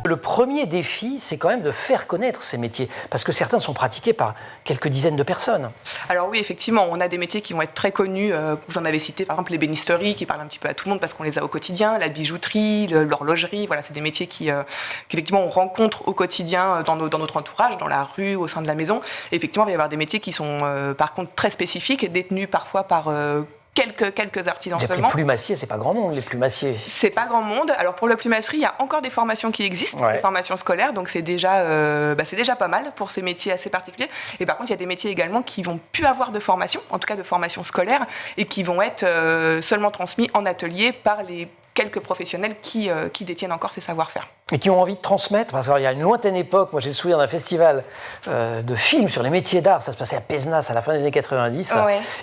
Le premier défi, c'est quand même de faire connaître ces métiers, parce que certains sont pratiqués par quelques dizaines de personnes. Alors oui, effectivement, on a des métiers qui vont être très connus. Vous en avez cité, par exemple, l'ébénisterie, qui parle un petit peu à tout le monde parce qu'on les a au quotidien, la bijouterie, l'horlogerie, voilà, c'est des métiers qu'effectivement on rencontre au quotidien dans notre entourage, dans la rue, au sein de la maison. Et effectivement, il va y avoir des métiers qui sont par contre très spécifiques, détenus parfois par quelques artisans seulement. Les plumassiers, c'est pas grand monde, les plumassiers. C'est pas grand monde. Alors pour la plumasserie, il y a encore des formations qui existent, des formations scolaires, donc c'est déjà pas mal pour ces métiers assez particuliers. Et par contre, il y a des métiers également qui vont plus avoir de formation, en tout cas de formation scolaire, et qui vont être seulement transmis en atelier par les quelques professionnels qui détiennent encore ces savoir-faire. Et qui ont envie de transmettre, parce qu'il y a une lointaine époque, moi j'ai le souvenir d'un festival de films sur les métiers d'art, ça se passait à Pézenas à la fin des années 90,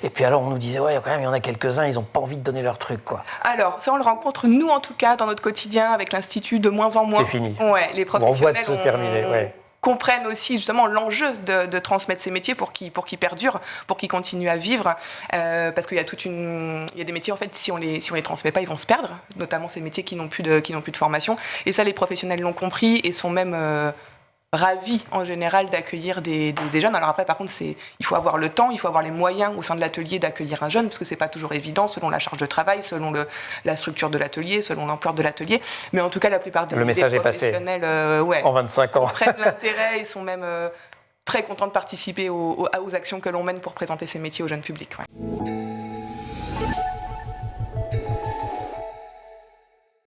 et puis alors on nous disait, quand même, il y en a quelques-uns, ils n'ont pas envie de donner leur truc, quoi. Alors, ça on le rencontre, nous en tout cas, dans notre quotidien, avec l'Institut, de moins en moins. C'est fini. Les professionnels on voit se terminer, comprennent aussi justement l'enjeu de transmettre ces métiers pour qu'ils perdurent, pour qu'ils continuent à vivre, parce qu'il y a des métiers en fait si on les transmet pas, ils vont se perdre, notamment ces métiers qui n'ont plus de formation. Et ça, les professionnels l'ont compris et sont même ravis en général d'accueillir des jeunes. Alors après, par contre, il faut avoir le temps, il faut avoir les moyens au sein de l'atelier d'accueillir un jeune, parce que c'est pas toujours évident selon la charge de travail, selon la structure de l'atelier, selon l'ampleur de l'atelier. Mais en tout cas, la plupart des professionnels en 25 ans prennent l'intérêt et sont même très contents de participer aux actions que l'on mène pour présenter ces métiers au jeune public. Ouais.